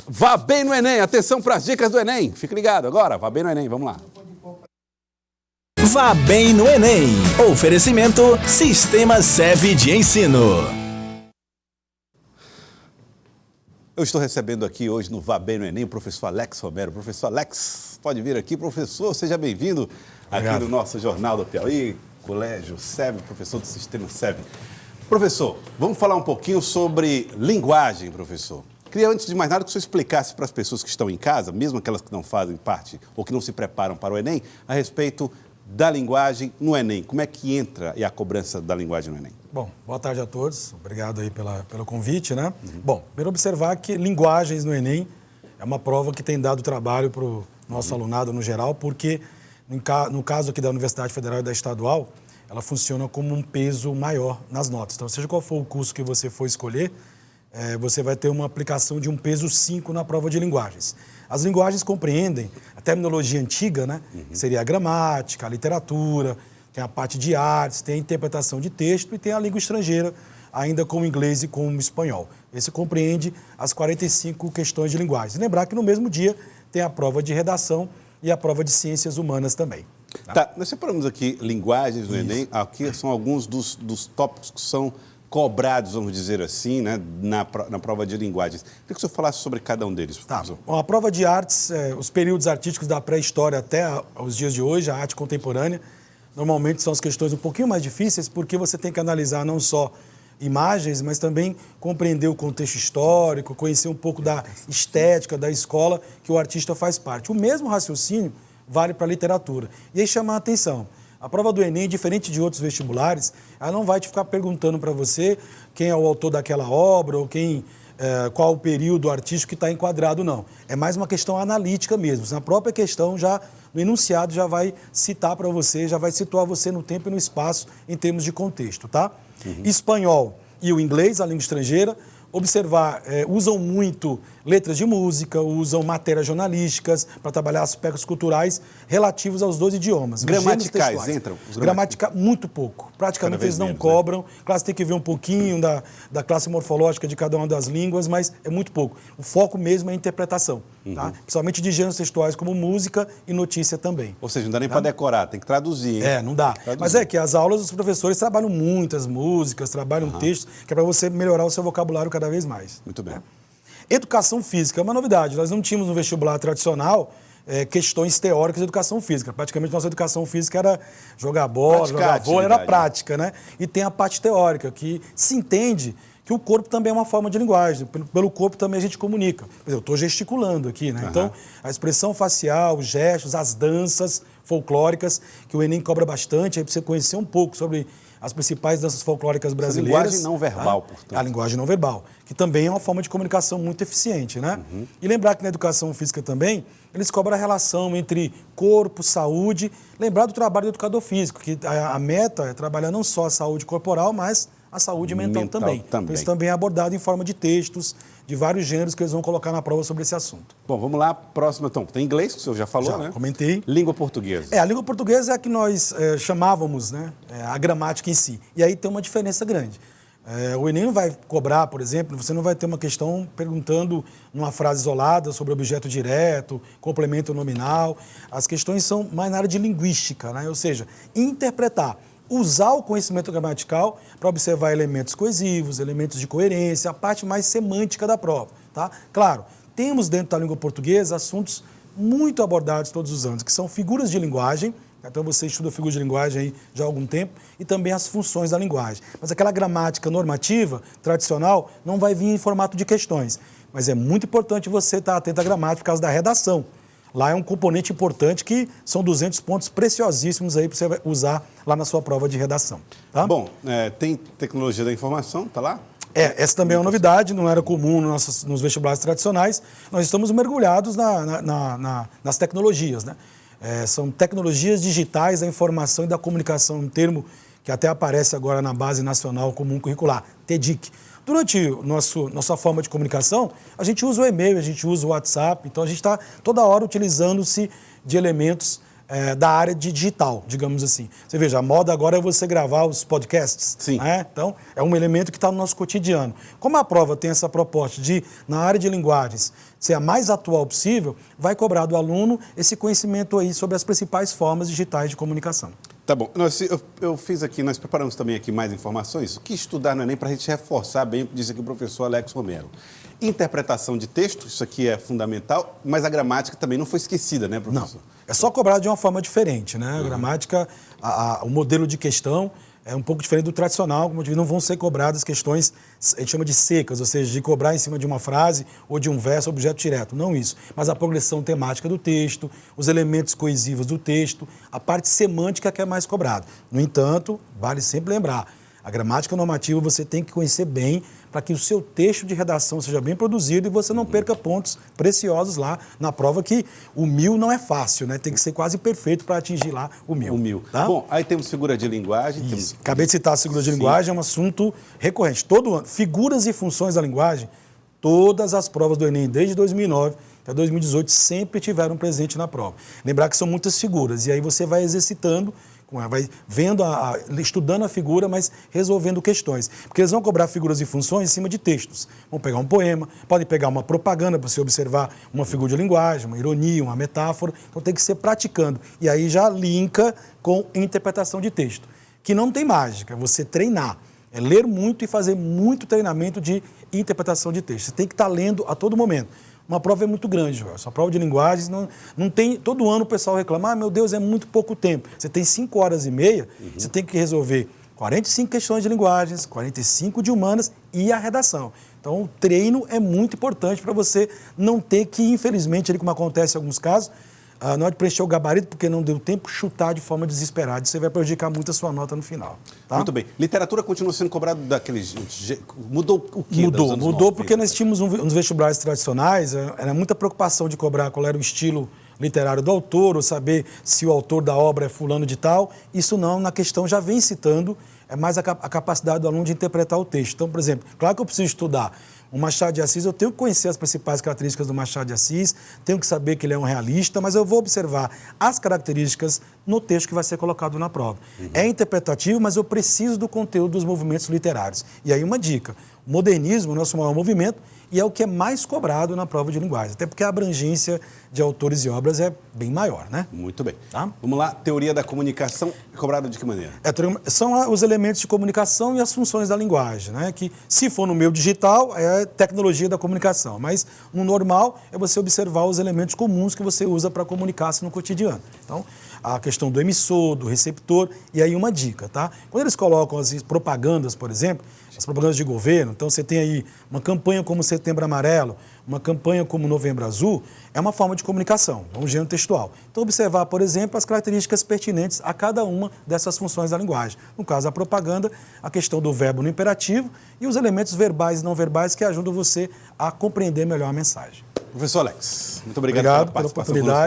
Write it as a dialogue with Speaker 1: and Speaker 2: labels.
Speaker 1: Vá bem no Enem, atenção para as dicas do Enem. Fique ligado agora, vá bem no Enem, vamos lá.
Speaker 2: Vá bem no Enem. Oferecimento Sistema SEV de Ensino.
Speaker 1: Eu estou recebendo aqui hoje no Vá Bem no Enem o professor Alex Romero. Professor Alex, pode vir aqui, professor, seja bem-vindo aqui no nosso Jornal do Piauí, Colégio SEV, professor do Sistema SEV. Professor, vamos falar um pouquinho sobre linguagem, professor. Queria, antes de mais nada, que o senhor explicasse para as pessoas que estão em casa, mesmo aquelas que não fazem parte ou que não se preparam para o Enem, a respeito da linguagem no Enem. Como é que entra a cobrança da linguagem no Enem?
Speaker 3: Bom, boa tarde a todos. Obrigado aí pelo convite, né? Bom, primeiro observar que linguagens no Enem é uma prova que tem dado trabalho para o nosso alunado no geral, porque no caso aqui da Universidade Federal e da Estadual, ela funciona como um peso maior nas notas. Então, seja qual for o curso que você for escolher, você vai ter uma aplicação de um peso 5 na prova de linguagens. As linguagens compreendem a terminologia antiga, né? Que seria a gramática, a literatura, tem a parte de artes, tem a interpretação de texto e tem a língua estrangeira, ainda com o inglês e com o espanhol. Esse compreende as 45 questões de linguagens. Lembrar que no mesmo dia tem a prova de redação e a prova de ciências humanas também.
Speaker 1: Tá, nós separamos aqui linguagens no Enem, aqui são alguns dos tópicos que são cobrados, vamos dizer assim, né, na prova de linguagens. Queria que o senhor falasse sobre cada um deles, professor.
Speaker 3: Bom, a prova de artes, os períodos artísticos da pré-história até os dias de hoje, a arte contemporânea, normalmente são as questões um pouquinho mais difíceis, porque você tem que analisar não só imagens, mas também compreender o contexto histórico, conhecer um pouco da estética da escola que o artista faz parte. O mesmo raciocínio vale para a literatura. E aí chamar a atenção. A prova do Enem, diferente de outros vestibulares, ela não vai te ficar perguntando para você quem é o autor daquela obra ou qual o período artístico que está enquadrado, não. É mais uma questão analítica mesmo. Na própria questão, já no enunciado, já vai citar para você, já vai situar você no tempo e no espaço em termos de contexto, tá? Espanhol e o inglês, a língua estrangeira, observar, usam muito letras de música, usam matérias jornalísticas para trabalhar aspectos culturais relativos aos dois idiomas.
Speaker 1: Gramaticais entram?
Speaker 3: Muito pouco. Praticamente eles não cobram. Né? Claro, você tem que ver um pouquinho da classe morfológica de cada uma das línguas, mas é muito pouco. O foco mesmo é a interpretação, tá? Principalmente de gêneros textuais como música e notícia também.
Speaker 1: Ou seja, não dá nem para decorar, tem que traduzir. Hein?
Speaker 3: Não dá. Mas é que as aulas dos professores trabalham muitas músicas, trabalham textos, que é para você melhorar o seu vocabulário cada vez mais.
Speaker 1: Muito bem.
Speaker 3: Educação física é uma novidade. Nós não tínhamos no vestibular tradicional questões teóricas de educação física. Praticamente nossa educação física era jogar bola, jogar vôlei, era prática, né? E tem a parte teórica, que se entende que o corpo também é uma forma de linguagem. Pelo corpo também a gente comunica. Eu estou gesticulando aqui, né? Então, a expressão facial, os gestos, as danças folclóricas, que o Enem cobra bastante, aí para você conhecer um pouco sobre as principais danças folclóricas brasileiras.
Speaker 1: A linguagem não verbal, portanto.
Speaker 3: A linguagem não verbal, que também é uma forma de comunicação muito eficiente, né? E lembrar que na educação física também, eles cobram a relação entre corpo, saúde. Lembrar do trabalho do educador físico, que a meta é trabalhar não só a saúde corporal, mas a saúde mental também. Então, isso também é abordado em forma de textos, de vários gêneros que eles vão colocar na prova sobre esse assunto.
Speaker 1: Bom, vamos lá, próxima. Então, tem inglês, que o senhor já falou, né?
Speaker 3: Comentei.
Speaker 1: Língua portuguesa.
Speaker 3: A língua portuguesa é a que nós chamávamos, né? A gramática em si. E aí tem uma diferença grande. O Enem não vai cobrar, por exemplo, você não vai ter uma questão perguntando numa frase isolada sobre objeto direto, complemento nominal. As questões são mais na área de linguística, né? Ou seja, interpretar. Usar o conhecimento gramatical para observar elementos coesivos, elementos de coerência, a parte mais semântica da prova, tá? Claro, temos dentro da língua portuguesa assuntos muito abordados todos os anos, que são figuras de linguagem, então você estuda figuras de linguagem aí já há algum tempo, e também as funções da linguagem. Mas aquela gramática normativa, tradicional, não vai vir em formato de questões. Mas é muito importante você estar atento à gramática por causa da redação. Lá é um componente importante que são 200 pontos preciosíssimos aí para você usar lá na sua prova de redação. Tá?
Speaker 1: Bom, tem tecnologia da informação, tá lá?
Speaker 3: Essa também é uma novidade, não era comum nos vestibulares tradicionais. Nós estamos mergulhados nas tecnologias, né? São tecnologias digitais da informação e da comunicação, um termo que até aparece agora na Base Nacional Comum Curricular, TEDIC. Durante nossa forma de comunicação, a gente usa o e-mail, a gente usa o WhatsApp, então a gente está toda hora utilizando-se de elementos da área de digital, digamos assim. Você veja, a moda agora é você gravar os podcasts.
Speaker 1: Sim.
Speaker 3: Né? Então, é um elemento que está no nosso cotidiano. Como a prova tem essa proposta de, na área de linguagens, ser a mais atual possível, vai cobrar do aluno esse conhecimento aí sobre as principais formas digitais de comunicação.
Speaker 1: Tá bom. Eu fiz aqui, nós preparamos também aqui mais informações. O que estudar no Enem para a gente reforçar bem o que disse aqui o professor Alex Romero. Interpretação de texto, isso aqui é fundamental, mas a gramática também não foi esquecida, né, professor?
Speaker 3: Não, é só cobrado de uma forma diferente, né? A gramática, o modelo de questão é um pouco diferente do tradicional, como eu disse, não vão ser cobradas questões, a gente chama de secas, ou seja, de cobrar em cima de uma frase ou de um verso, objeto direto, não isso. Mas a progressão temática do texto, os elementos coesivos do texto, a parte semântica que é mais cobrada. No entanto, vale sempre lembrar, a gramática normativa você tem que conhecer bem para que o seu texto de redação seja bem produzido e você não perca pontos preciosos lá na prova, que o 1000 não é fácil, né? Tem que ser quase perfeito para atingir lá o 1000.
Speaker 1: O 1000.
Speaker 3: Tá?
Speaker 1: Bom, aí temos figura de linguagem. Temos...
Speaker 3: Acabei de citar a figura de linguagem, é um assunto recorrente. Todo ano, figuras e funções da linguagem, todas as provas do Enem, desde 2009 até 2018, sempre tiveram presente na prova. Lembrar que são muitas figuras, e aí você vai exercitando, vai vendo, estudando a figura, mas resolvendo questões. Porque eles vão cobrar figuras e funções em cima de textos. Vão pegar um poema, podem pegar uma propaganda para você observar uma figura de linguagem, uma ironia, uma metáfora. Então tem que ser praticando. E aí já linka com interpretação de texto. Que não tem mágica, é você treinar. É ler muito e fazer muito treinamento de interpretação de texto. Você tem que estar lendo a todo momento. Uma prova é muito grande, Joel. Essa prova de linguagens não tem... Todo ano o pessoal reclama, meu Deus, é muito pouco tempo. Você tem 5 horas e meia, você tem que resolver 45 questões de linguagens, 45 de humanas e a redação. Então, o treino é muito importante para você não ter que, infelizmente, ali como acontece em alguns casos, na hora de preencher o gabarito, porque não deu tempo, chutar de forma desesperada. Isso vai prejudicar muito a sua nota no final. Tá?
Speaker 1: Muito bem. Literatura continua sendo cobrada daqueles... Mudou o quê?
Speaker 3: Mudou porque nós tínhamos nos vestibulares tradicionais, era muita preocupação de cobrar qual era o estilo literário do autor, ou saber se o autor da obra é fulano de tal. Isso não, na questão já vem citando, é mais a capacidade do aluno de interpretar o texto. Então, por exemplo, claro que eu preciso estudar o Machado de Assis, eu tenho que conhecer as principais características do Machado de Assis, tenho que saber que ele é um realista, mas eu vou observar as características no texto que vai ser colocado na prova. É interpretativo, mas eu preciso do conteúdo dos movimentos literários. E aí uma dica, o modernismo é o nosso maior movimento e é o que é mais cobrado na prova de linguagem, até porque a abrangência de autores e obras é bem maior, né?
Speaker 1: Muito bem.
Speaker 3: Tá?
Speaker 1: Vamos lá, teoria da comunicação é cobrada de que maneira?
Speaker 3: São os elementos de comunicação e as funções da linguagem, né? Que, se for no meio digital, é tecnologia da comunicação, mas no normal é você observar os elementos comuns que você usa para comunicar-se no cotidiano. Então, a questão do emissor, do receptor, e aí uma dica, tá? Quando eles colocam as propagandas, por exemplo, as propagandas de governo, então você tem aí uma campanha como Setembro Amarelo, uma campanha como Novembro Azul, é uma forma de comunicação, é um gênero textual. Então, observar, por exemplo, as características pertinentes a cada uma dessas funções da linguagem. No caso da propaganda, a questão do verbo no imperativo e os elementos verbais e não verbais que ajudam você a compreender melhor a mensagem.
Speaker 1: Professor Alex, muito obrigado pela participação.
Speaker 3: Oportunidade.